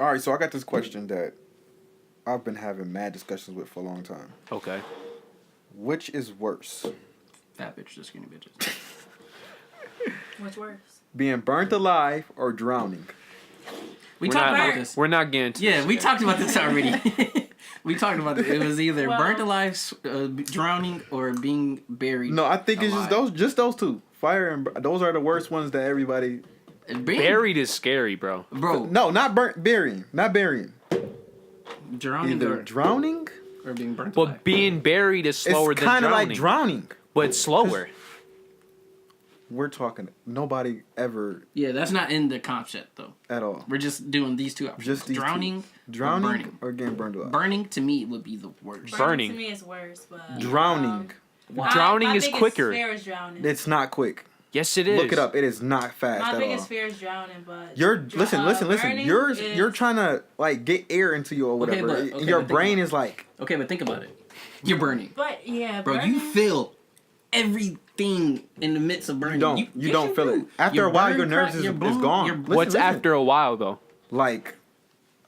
All right, so I got this question that I've been having mad discussions with for a long time. Okay. Which is worse? Fat bitches, skinny bitches. What's worse? Being burnt alive or drowning? We We're talked not- about this. We're not getting to Yeah, this we yet. talked about this already. We talked about it. It was either Well- burnt alive, drowning, or being buried. No, I think it's alive. just those two. Fire and those are the worst ones that everybody. Being, Buried is scary, bro. bro. No, not burying. Drowning Either drowning. or being burnt But alive. being buried is slower It's than kind of drowning. like drowning. But it's slower. We're talking. Nobody ever Yeah, that's not in the concept though. at all. We're just doing these two options. Just these two. drowning, Drowning or burning. or getting burned alive. Burning to me would be the worst. Burning. To me is worse, but Drowning. Drowning my is biggest quicker. Fear is drowning. It's not quick. Yes, it is. Look it up. It is not fast My at biggest all. fear is drowning, but Listen. burning You're is- trying to like get air into you or whatever. but Your think brain about is like. Okay, but think about it. You're burning, But yeah, bro. burning, You feel everything in the midst of burning. You yes, don't feel do. it. After Your a while, burn your nerves crack, is your bone- gone. your- Listen, What's listen. after a while, though? Like,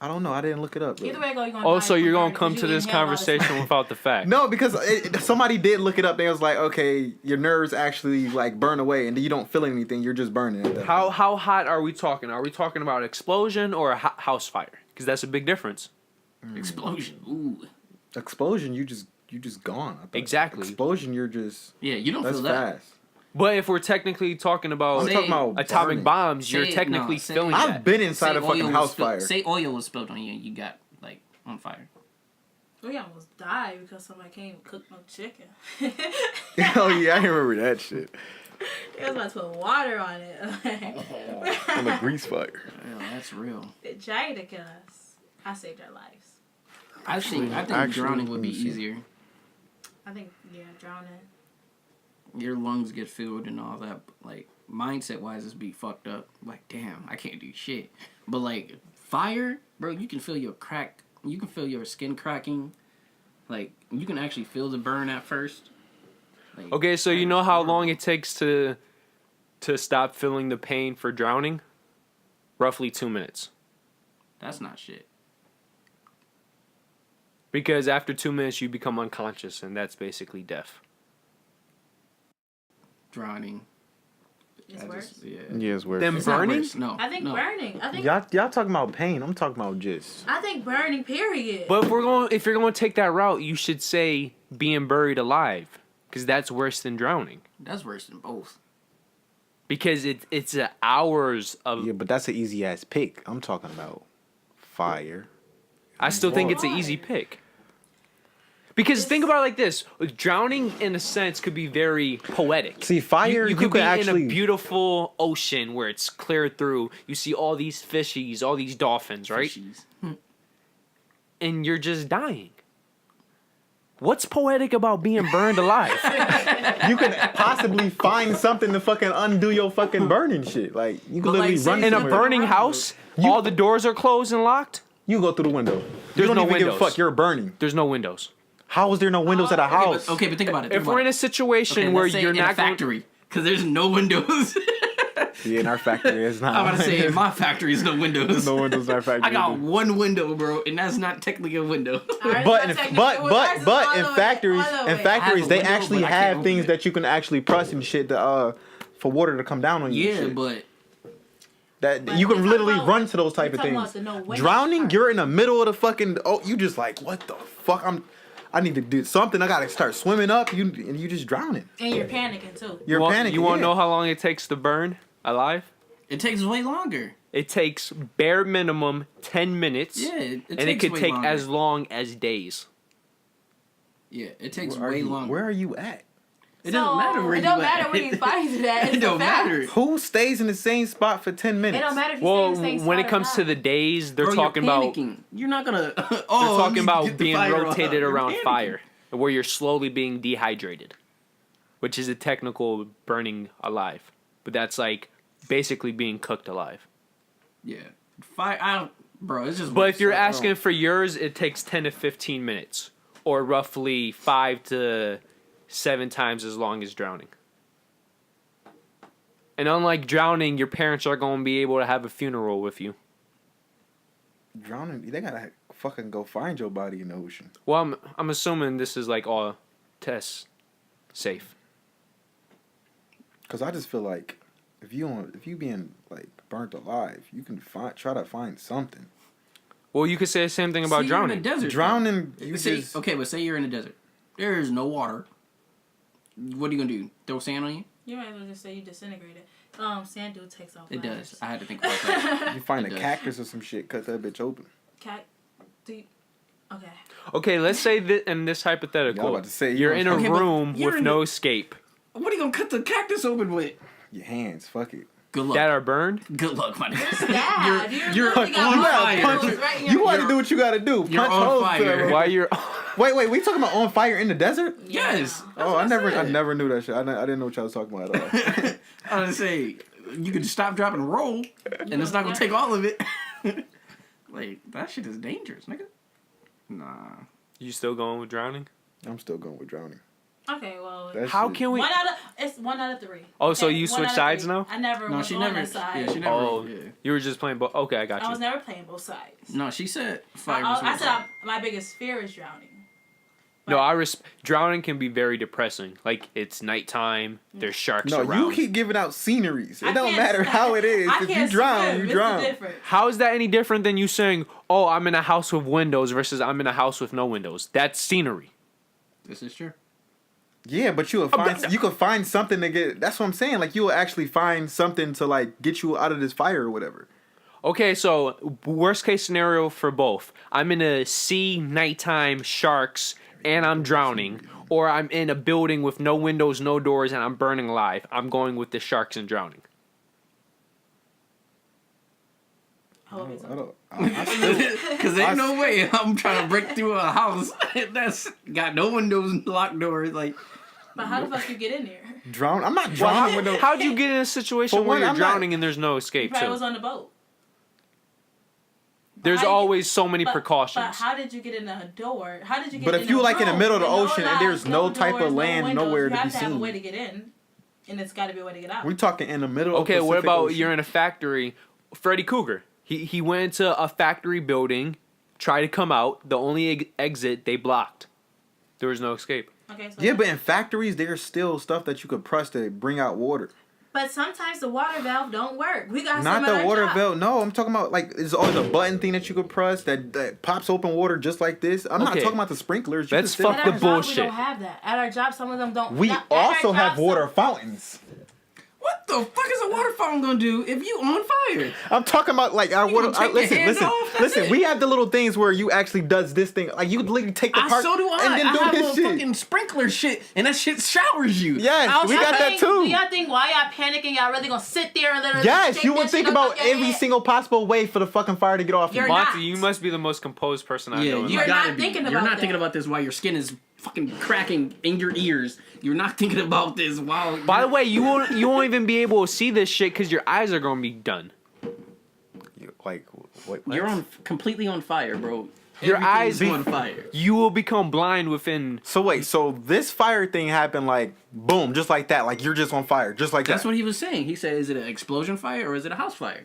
I don't know. I didn't look it up. Bro. Either way, you're gonna. Oh, die so from you're going burning to come 'cause to you this inhale a lot of conversation smoke. without the fact. No, because somebody did look it up. They was like, okay, your nerves actually like burn away, and you don't feel anything. You're just burning. At that How point. hot are we talking? Are we talking about explosion or a house fire? Because that's a big difference. Explosion. Ooh. Explosion? You just gone. I thought. Exactly. Explosion. You're just. Yeah, you don't That's feel that. fast. But if we're technically talking about I'm Say- talking about atomic burning. bombs, you're Say- technically no, say- feeling I've that. been inside a Say fucking oil was house spilled- fire. Say oil was spilled on you and you got like on fire. We almost died because somebody came and cooked no chicken. Oh yeah, I remember that shit. They was about to put water on it. On the grease fire. Yeah, that's real. They tried to kill us. I saved our lives. I think actually, drowning would be let me see. easier. I think drowning. Your lungs get filled and all that. But, like mindset wise, it's be fucked up. Like damn, I can't do shit. But like fire, bro, you can feel your crack. You can feel your skin cracking. Like you can actually feel the burn at first. Like, Okay, so you know how long it takes to stop feeling the pain for drowning? Roughly 2 minutes. That's not shit. Because after 2 minutes, you become unconscious, and that's basically death. Drowning. It's I worse. just- yeah. Yeah, it's weird. Them It's not burning? worse, No. I think no. burning. I think Y'all talking about pain. I'm talking about just. I think burning. Period. But if you're going to take that route, you should say being buried alive, because that's worse than drowning. That's worse than both. Because it's hours of. Yeah, but that's an easy ass pick. I'm talking about fire. I still think it's an easy pick. Because think about it like this: drowning, in a sense, could be very poetic. See, fire, You you could could be actually- in a beautiful ocean where it's clear through. You see all these fishies, all these dolphins, right? Fishies. And you're just dying. What's poetic about being burned alive? You could possibly find something to fucking undo your fucking burning shit. Like you could But, like, literally say run In a somewhere. burning house, all the doors are closed and locked. You go through the window. There's you don't no even give a windows. fuck. You're burning. There's no windows. How is there no windows at a house? Okay, but think about it. If we're in a situation where you're in a not going, factory, because there's no windows. Yeah, in our factory, it's not. I'm about to say in my factory is no windows. There's no windows in our factory. I got one window, bro, and that's not technically a window. But in factories they window, actually but I can't have open things it. that you can actually press and shit to for water to come down on you. and Yeah, shit. but that But you we're can talking literally about- run to those type we're of talking things. about the no windows Drowning, part. you're in the middle of the fucking. Oh, you just like what the fuck? I need to do something. I gotta start swimming up. You just drowning. And you're panicking too. You're panicking. You want to yeah. know how long it takes to burn alive? it takes way longer. It takes bare minimum 10 minutes. Yeah, and it could way take longer. as long as days. Yeah, it takes Where are way you- longer. Where are you at? It doesn't matter where it you don't at. matter where you find it at. It It's don't a fact. matter. Who stays in the same spot for 10 minutes? It don't matter if you Well, stay in the same when it spot or comes to not. the days, they're Bro, talking you're about panicking. You're not gonna. they're They're talking about being rotated around fire, where you're slowly being dehydrated, which is a technical burning alive. But that's like basically being cooked alive. Yeah, fire. I don't, bro. It's just. But if you're so- asking for yours, it takes 10 to 15 minutes, or roughly 5 to 7 times as long as drowning. And unlike drowning, your parents are going to be able to have a funeral with you. Drowning, they gotta fucking go find your body in the ocean. Well, I'm assuming this is like all test safe. Cause I just feel like if you being like burnt alive, you can try to find something. Well, you could say the same thing about drowning. You're in a desert. Drowning, Okay, but say you're in a desert. There is no water. What are you gonna do? Throw sand on you? You might as well just say you disintegrated. Sand dude takes off. It lives. does. I had to think about that. you find It a does. cactus or some shit, cut that bitch open. Okay. Okay, let's say that in this Yeah, I'm hypothetical, about to say, you're in a Okay, but room you're with in no the- escape. What are you gonna cut the cactus open with? Your hands, fuck it. Good luck. That are burned? Good luck, my nigga. Yeah, You're literally got on one fire. punch right in your You want to You're- do what you gotta do. you're Punch on holes fire. through it. Why you're... Wait, we talking about on fire in the desert? Yes. Oh, I said. never knew that shit. I didn't know what y'all was talking about at all. I was gonna say you could stop, drop, and roll, and it's not gonna take all of it. Like that shit is dangerous, nigga. Nah. You still going with drowning? I'm still going with drowning. Okay, well, That How shit- can we... it's 1 out of 3. Oh, so you one switch out of sides 3. now? I never No, was she on never. that side. Yeah, she never. Oh, Yeah. you were just playing both. Okay, I got I was you. never playing both sides. No, she said fire. I said my biggest fear is drowning. No, drowning can be very depressing. Like, it's nighttime, there's sharks No, around. you keep giving out sceneries. It I don't can't matter swim. how it is. I If you can't drown, swim. you It's the drown. difference. How is that any different than you saying, oh, I'm in a house with windows versus I'm in a house with no windows? That's scenery. This is true. Yeah, but you could find something to get. That's what I'm saying. Like you will actually find something to like get you out of this fire or whatever. Okay, so worst case scenario for both. I'm in a sea, nighttime, sharks, and I'm drowning. Or I'm in a building with no windows, no doors, and I'm burning alive. I'm going with the sharks and drowning. I don't. Because ain't no way I'm trying to break through a house that's got no windows and locked doors. Like, But how the fuck you get in there? Drown. I'm not drowning with no. How'd you get in a situation For where one, you're I'm not- drowning and there's no escape, You probably too? was on the boat. There's How you- always so many But precautions. how did you get in a door? How did you get But in if you a like in the room middle of the with ocean and lights, there's no type of doors, land windows? nowhere You to have be to have a seen. way to get in, and it's got to be a way to get out. We talking in the middle. Okay, of what Pacific about Ocean. you're in a factory? Freddy Cougar. He went into a factory building, tried to come out. The only exit they blocked. There was no escape. Okay, so Yeah, but in factories, there's still stuff that you could press to bring out water. but sometimes the water valve don't work. We got Not some the at our water job. valve. No, I'm talking about like there's always a button thing that you could press that pops open water just like this. I'm not Okay. talking about the sprinklers. You Let's can still fuck At the our press- job, bullshit. We don't have that. At our job, some of them don't. We not- at our also job, have water some- fountains. what the fuck is a water fountain gonna do if you on fire? I'm talking about like our You water. gonna take your hands Listen. off? That's Listen. it. We have the little things where you actually does this thing. Like you literally take the part So do I. and then I do have this a shit. fucking sprinkler shit, and that shit showers you. Yes, we Y'all got that think- too. Do y'all think why y'all panicking? Y'all really gonna sit there and literally? Yes, shake you that would shit think up about off your every head? single possible way for the fucking fire to get off you. You're Monty, not. you must be the most composed person I Yeah, know. in you life. You're gotta not be. thinking You're about not that. thinking about this while your skin is fucking cracking in your ears. You're not thinking about this while. By the way, you won't even be able to see this shit because your eyes are gonna be done. Like what? You're completely on fire, bro. Your Everything's eyes- on fire. You will become blind within. So wait, so this fire thing happened like boom, just like that. Like you're just on fire, just like That's that. what he was saying. He said, "Is it an explosion fire or is it a house fire?"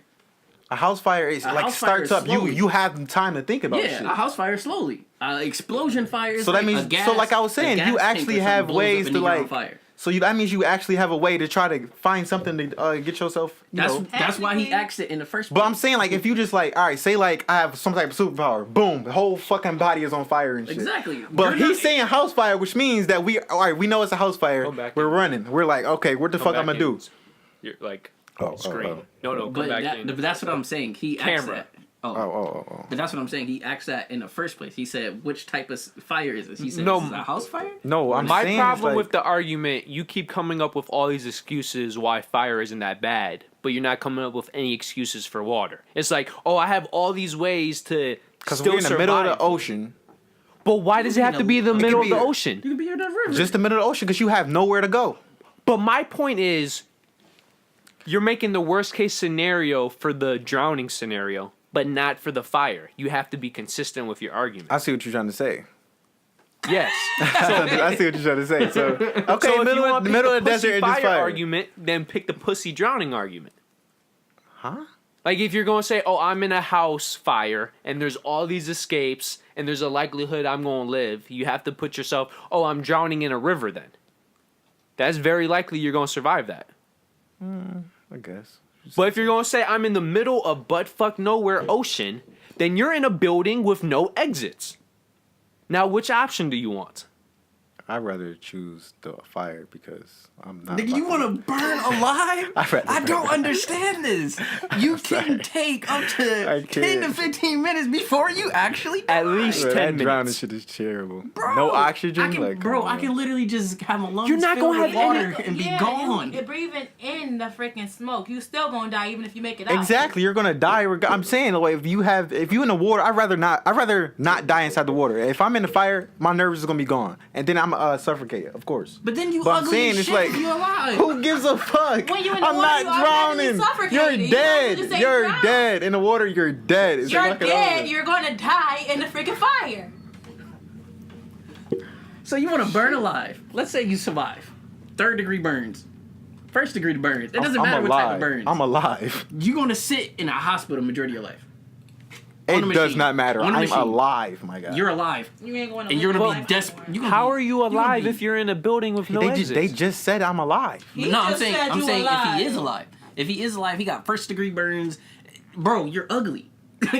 A house fire is A like house fire starts is up. slowly. You have time to think about Yeah, shit. a house fire slowly. Explosion fire is So that like means a gas, so like I was a saying, gas you tank or actually something have blows up ways and to then you're on like. fire. So that means you actually have a way to try to find something to get yourself. You know. That's why he Technically- asked it in the first place. But I'm saying like if you just like all right, say like I have some type of superpower, boom, the whole fucking body is on fire and shit. Exactly. But You're he's not- saying house fire, which means that all right, we know it's a house fire. Go back We're in. running. We're like, okay, what the fuck I'm gonna do? You're like Oh, scream. No, come But back in. that's what I'm saying. He asked Camera. that. Oh. But that's what I'm saying. He asked that in the first place. He said, "Which type of fire is this?" He said, No. "Is this a house fire?" No, I'm My saying problem it's with like, the argument, you keep coming up with all these excuses why fire isn't that bad, but you're not coming up with any excuses for water. It's like, oh, I have all these ways to because still we're in the survive. middle of the ocean, But why does it have to be the could middle of be the a- ocean? You could be in the river. just the middle of the ocean, because you have nowhere to go. But my point is, you're making the worst case scenario for the drowning scenario, but not for the fire. You have to be consistent with your argument. I see what you're trying to say. Yes. I see what you're trying to say. So okay, So if middle, you of, want the to middle pick of the the pussy desert and just fire fire. argument, then pick the pussy drowning argument. Huh? Like if you're going to say, oh, I'm in a house fire and there's all these escapes and there's a likelihood I'm going to live, you have to put yourself, oh, I'm drowning in a river then. That's very likely you're going to survive that. I guess. But if you're going to say, I'm in the middle of butt-fuck nowhere ocean, then you're in a building with no exits. Now, which option do you want? I'd rather choose the fire because I'm not. Nigga, you want to burn alive? I don't understand this. You can take up to 10 to 15 minutes before you actually die. At least Bro, 10 that minutes. drowning shit is terrible. Bro, No oxygen. I can, like, bro, come I on. can literally just have my lungs You're not filled gonna with have water any- and be gone. You're breathing in the freaking smoke. You still gonna die even if you make it out. Exactly, you're gonna die. I'm saying, like, if you in the water, I'd rather not die inside the water. If I'm in the fire, my nerves is gonna be gone, and then I'm suffocated, of course. But then you But I'm ugly saying as it's shit like, if you alive. Who gives a fuck? When you in the I'm water, not you automatically drowning. suffocated. You're You dead. don't just say You're drown. dead in the water. You're dead. It's You're like, look it dead. over. You're gonna die in the freaking fire. So you want to burn alive. Let's say you survive. 3rd-degree burns. 1st-degree burns. It doesn't I'm matter what type of alive. burns. I'm alive. You're going to sit in a hospital majority of your life. It the does machine. not matter. On the I'm machine. alive, my God. You're alive. You ain't going to. And you're live going your to life be desperate. anymore. How are you alive be- if you're in a building with no they exits? just said I'm alive. He No, I'm just saying said you if he alive. is alive. If he is alive, he got 1st-degree burns. Bro, you're ugly.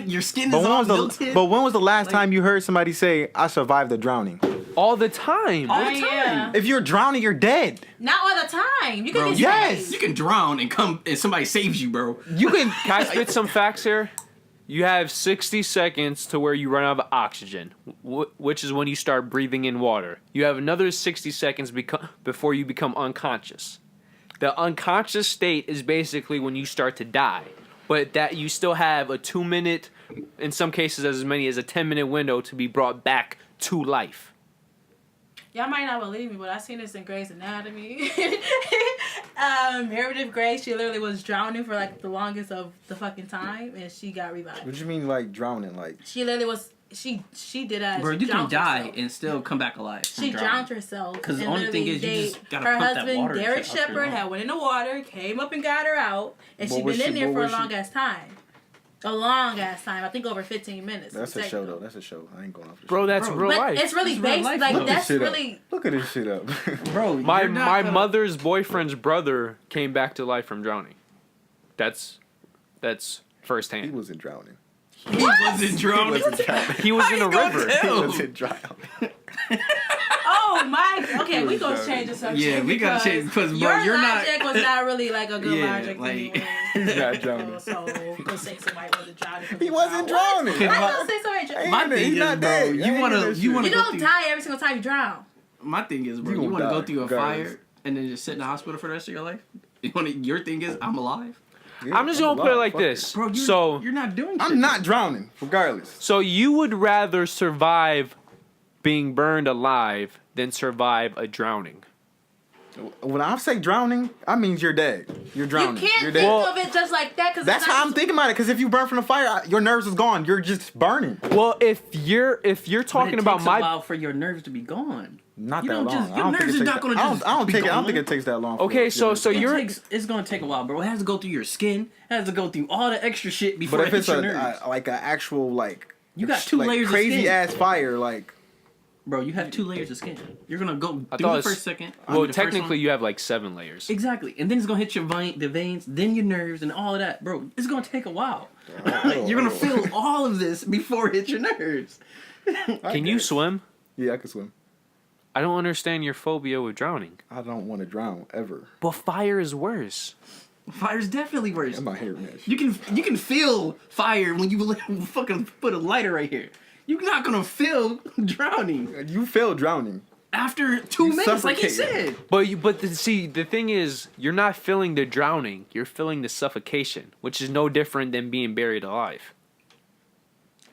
Your skin But is when all was melted. the last Like- time you heard somebody say I survived the drowning? All the time. all the Oh, time. yeah. If you're drowning, you're dead. Not all the time. You can Bro, get yes. saved. You can drown and come and somebody saves you, bro. You can. Can I spit some facts here? You have 60 seconds to where you run out of oxygen, which is when you start breathing in water. You have another 60 seconds before you become unconscious. The unconscious state is basically when you start to die, but that you still have a 2-minute, in some cases as many as a 10-minute window to be brought back to life. Y'all might not believe me, but I seen this in Grey's Anatomy. Meredith Grey, she literally was drowning for like the longest of the fucking time, and she got revived. What do you mean, like drowning? Like She literally was. She did that. Bro, She you can drowned die herself. and still come back alive. from She drowning. drowned herself. 'Cause the and only thing literally is you just gotta her pump that husband, water and Derek shit out your Shepherd, lungs. had went in the water, came up and got her out, and What she was been in she- there what for a was she- long ass time. A long ass time. I think over 15 minutes. that's a Exactly. show though. That's a show. I ain't going off the Bro, show. that's Bro, real But life. it's really It's real based life, like though. Look this that's shit really. up. Look at this shit up. Bro, My you're not my gonna- mother's boyfriend's brother came back to life from drowning. That's He firsthand. wasn't drowning. He wasn't drowning. He wasn't drowning. He was in a you gonna river. tell? He wasn't drowning. Oh my. Okay, we gonna change the subject. Yeah, we gotta change because bro, your you're not. logic was not really like a good Yeah, logic. like- anyway. He's not drowning. So go say somebody wasn't drowning. 'cause He they wasn't drowned. drowning. What? I don't say somebody drowning. My He's thing is, not bro, dead. you I ain't wanna in that you shit. wanna You go don't through. die every single time you drown. My thing is, bro, You you gonna want to go die, through a regardless. fire and then just sit in the hospital for the rest of your life. Your thing is, I'm alive, Yeah, I'm just gonna put it alive. like Fuck this. bro. You're not doing. Shit. I'm not drowning, regardless. So you would rather survive being burned alive than survive a drowning? When I say drowning, I means you're dead. You're drowning. You can't You're think dead. of it just like that because That's how I'm thinking about it. Because if you burn from the fire, your nerves is gone. You're just burning. Well, if you're But talking it about takes a my while for your nerves to be gone. Not You that don't long. just- I your don't nerves think is it not takes gonna that- I just don't be think it. I don't gone. think it takes that long. Okay, so you're It's gonna take a while, bro. It has to go through your skin. It has to go through all the extra shit before But it if it's hits your nerves. like an actual like You got two like layers of crazy skin. ass fire, like Bro, you have 2 layers of skin. You're gonna go I through thought the it's- first second. I well, mean, the first technically one. you have like 7 layers. Exactly, and then it's gonna hit your the veins, then your nerves, and all of that, bro. It's gonna take a while. You're gonna feel all of this before it hits your nerves. Can you swim? Yeah, I can swim. I don't understand your phobia with drowning. I don't want to drown ever. But fire is worse. Fire's definitely worse. I'm not hearing that. You can feel fire when you fucking put a lighter right here. You're not gonna feel drowning You feel drowning. after 2 You minutes, like he suffocate. said. But the thing is, you're not feeling the drowning. You're feeling the suffocation, which is no different than being buried alive.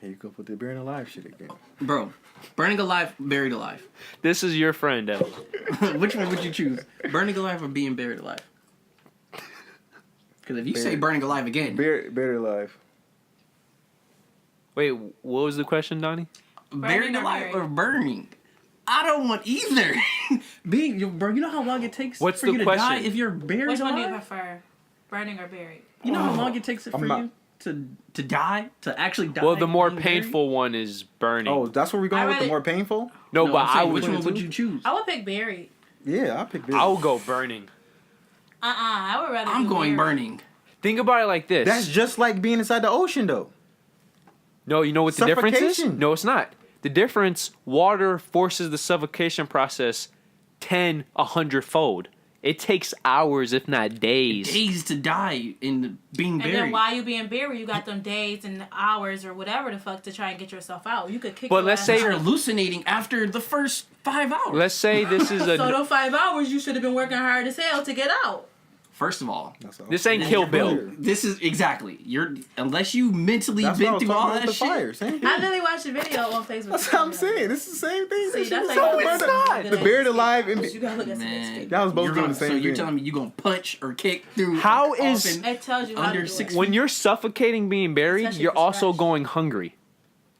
Here you go with the burning alive shit again. Bro, burning alive, buried alive. This is your friend, Evan. Which one would you choose? Burning alive or being buried alive? Because if you say Buried. burning alive again, Buried alive. Wait, what was the question, Donnie? buried or alive buried? or burning, I don't want either. Bro, you know how long it takes What's for the you to question? die if you're buried Which one do you alive? prefer, burning or buried? You know how long it takes I'm for not. you? to die, to actually die. Well, the more being buried? painful one is burning. Oh, that's what we're going I with. The rather- more painful. no, but I'm I saying, would. which one would you choose? I would pick buried. Yeah, I pick this. I'll go burning. I would rather. I'm do going buried. burning. Think about it like this. That's just like being inside the ocean, though. No, you know what the difference is? Suffocation. No, it's not. The difference, water forces the suffocation process 100 fold. It takes hours, if not days. Days to die in being And buried. then while you being buried, you got them days and hours or whatever the fuck to try and get yourself out. You could kick. But your let's ass say You're out. hallucinating after the first 5 hours. Let's say this is So a. those 5 hours, you should have been working hard as hell to get out. First of all, That's all. This ain't then Kill you're- Bill. This is exactly unless you mentally That's what I been was through all talking that about the shit. fire. Same thing. I literally watched a video on Facebook. That's what I'm saying. This is the same thing. See, That shit that's is like so it's murder. not. The buried alive and You gotta look at some Man, escape. Y'all was both you're doing gonna- the same So you're thing. telling me you gonna punch or kick through? How a is- coffin? It tells you how Under to do 6 it. When you're suffocating being buried, Especially you're if it's also fresh. going hungry.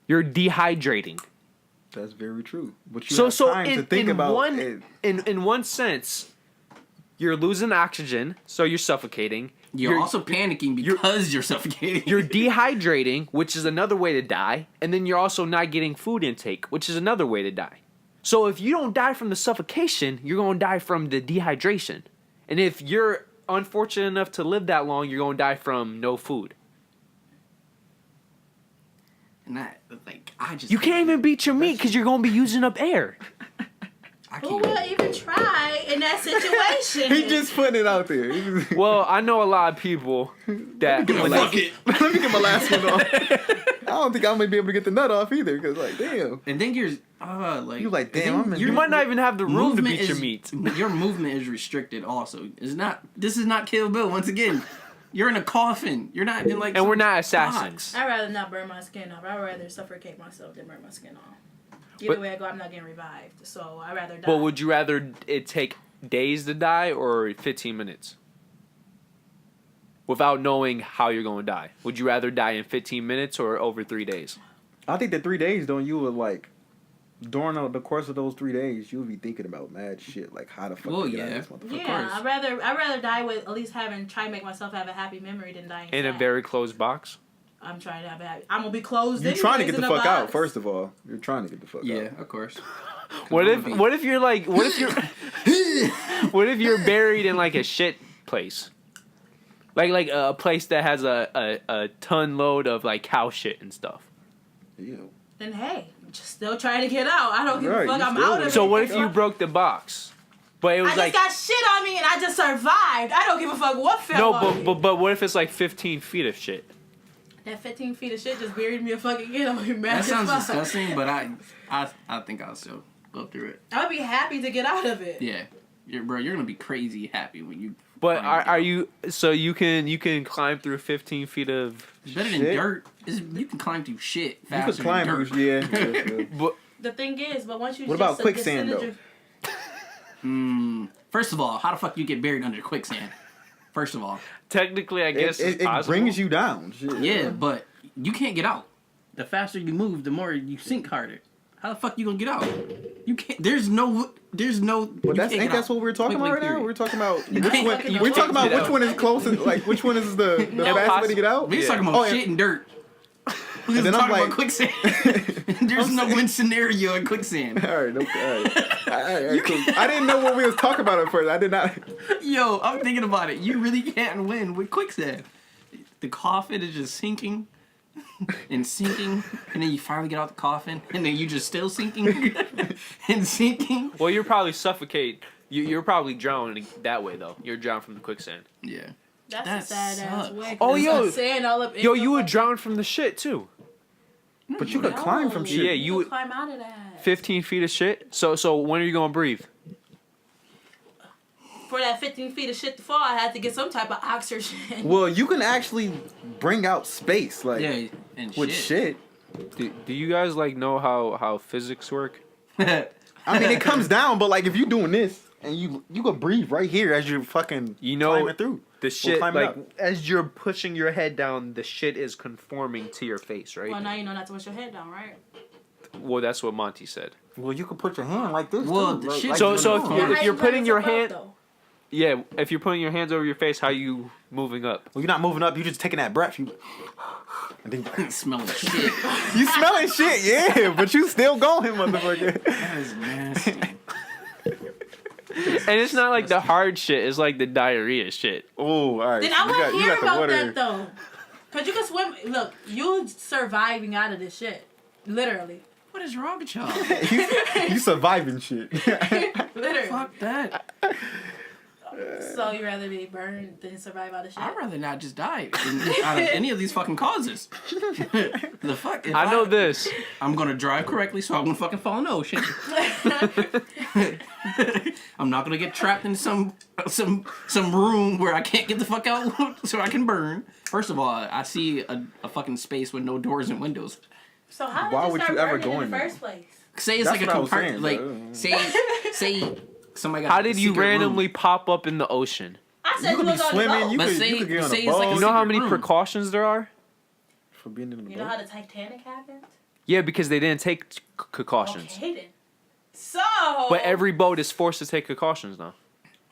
You're dehydrating. That's very true. But you So have so time to in, think in about one it. in one sense, you're losing oxygen, so you're suffocating. You're also panicking because you're suffocating. You're dehydrating, which is another way to die, and then you're also not getting food intake, which is another way to die. So if you don't die from the suffocation, you're going to die from the dehydration. And if you're unfortunate enough to live that long, you're going to die from no food. And that, like, I just You can't even beat your meat because you're going to be using up air. I Who can't. will even try in that situation? He just putting it out there. He just- Well, I know a lot of people that Let me Fuck it. Let me get my last one off. I don't think I'm gonna be able to get the nut off either. Cause like, damn. And then you're like You like, and damn, then I'm in- you might not even have the room to movement beat your is- meat. Your movement is restricted. Also, it's not. This is not Kill Bill. Once again, you're in a coffin. You're not in like. And we're some not box. assassins. I'd rather not burn my skin off. I'd rather suffocate myself than burn my skin off. Either But- way I go, I'm not getting revived. So I'd rather die. But would you rather it take days to die or 15 minutes? Without knowing how you're going to die. Would you rather die in 15 minutes or over 3 days? I think the 3 days though, you would like during the course of those 3 days, you would be thinking about mad shit like how the fuck. Well, to get out yeah. of this motherfucker. Yeah, I'd rather die with at least try and make myself have a happy memory than dying In a sad. very closed box? I'm trying to have a happy. I'm gonna be closed. You're trying to anyways get the in a fuck out. box. First of all, you're trying to get the fuck Yeah, out. of course. What if you're like what if you're what if you're buried in like a shit place? Like a place that has a ton load of like cow shit and stuff. Ew. Then hey, just still trying to get out. I don't give Right, a fuck. you I'm still out of would. it. So what if you broke the box? But it I was just like got shit on me and I just survived. I don't give a fuck what fell no, on me. but what if it's like 15 feet of shit? That 15 feet of shit just buried me a fucking kid. I'm gonna be mad That as sounds fuck. disgusting, but I think I'll still go through it. I would be happy to get out of it. Yeah, you're gonna be crazy happy when you. But finally get are out. you so you can climb through 15 feet of It's better than Shit. dirt? You can climb through shit You faster could climb than through, dirt. yeah. but The thing is, but once you What just about quicksand, disintegrate- First of all, how the fuck you get buried under quicksand? First of all, technically I guess It it's possible. brings you down. Shit. yeah, but you can't get out. The faster you move, the more you sink harder. How the fuck you gonna get out? You can't. There's no. But you that's can't ain't get that's out. what we're talking Point about right blank now. period. We're talking about You which can't one. fucking We're talking about get which out. one is closest. Like which one is the fastest way to get out. We're just talking Oh, about yeah. shit and dirt. We're then just I'm talking like- about quicksand. There's no win scenario in quicksand. All right, okay, all right, cool. I didn't know what we was talking about at first. I did not. Yo, I'm thinking about it. You really can't win with quicksand. The coffin is just sinking and sinking, and then you finally get out the coffin, and then you just still sinking and sinking. Well, you're probably suffocate. You're probably drowning that way though. You're drowned from the quicksand. Yeah. That's That a sad ass sucks. way. Oh, There's yo. some sand all up in Yo, your you would fucking- drown from the shit too. But you could climb from shit. Yeah, you would- climb out of that. 15 feet of shit. So when are you gonna breathe? For that 15 feet of shit to fall, I had to get some type of oxygen. Well, you can actually bring out space, like Yeah, and with shit. Do you guys like know how physics work? shit. I mean, it comes down, but like if you doing this and you could breathe right here as you're fucking You know, climbing through. The shit climbing like up. as you're pushing your head down, the shit is conforming to your face, right? Well, now you know not to push your head down, right? Well, that's what Monty said. Well, you could put your hand like this. Well, too, the shit- like So you're if doing. you're- How you putting climb your yourself hand- up, though? Yeah, if you're putting your hands over your face, how you moving up? Well, you're not moving up. You're just taking that breath. You, and then Smelling shit. you smelling shit, yeah, but you still going, motherfucker. That is nasty. And it's not like the hard shit. It's like the diarrhea shit. Oh, all right. Then so I want to hear the about water. that though. Cause you can swim. Look, you surviving out of this shit. Literally. What is wrong with y'all? You surviving shit. Literally. Fuck that. So you rather be burned than survive out of shit? I'd rather not just die out of any of these fucking causes. The fuck? If I know this. I'm gonna drive correctly, so I'm gonna fucking fall in the ocean. I'm not gonna get trapped in some room where I can't get the fuck out so I can burn. First of all, I see a fucking space with no doors and windows. So how did Why you would start you ever burning go in in the there? first place? Say it's That's like a what I was compartment. saying, Like say somebody got How like, a did you secret room. randomly pop up in the ocean? I said You you, could be was on the swimming. boat. You But could say- get on say a it's like a boat. You know how secret many room. precautions there are? For being in the You boat. know how the Titanic happened? Yeah, because they didn't take precautions. Okay then. So. But every boat is forced to take precautions now.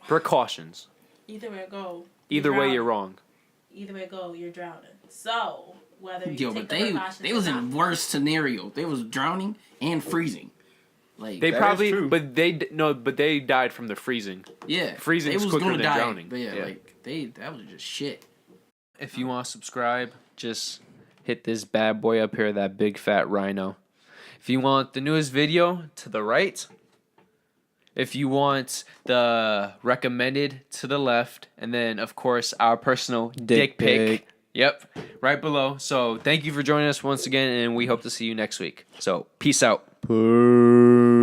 Precautions. Either way it go. Either way, you're drowning. wrong. Either way it go, you're drowning. So whether you Yo, take but the they precautions was or in not. worse scenario. They was drowning and freezing. Like They That is probably, true. but they died from the freezing. yeah, freezing they is was quicker gonna than die, drowning. But yeah, Yeah. like that was just shit. If you want to subscribe, just hit this bad boy up here, that big fat rhino. If you want the newest video, to the right. If you want the recommended, to the left. And then, of course, our personal dick pic. Yep, right below. So thank you for joining us once again, and we hope to see you next week. So peace out. Peace.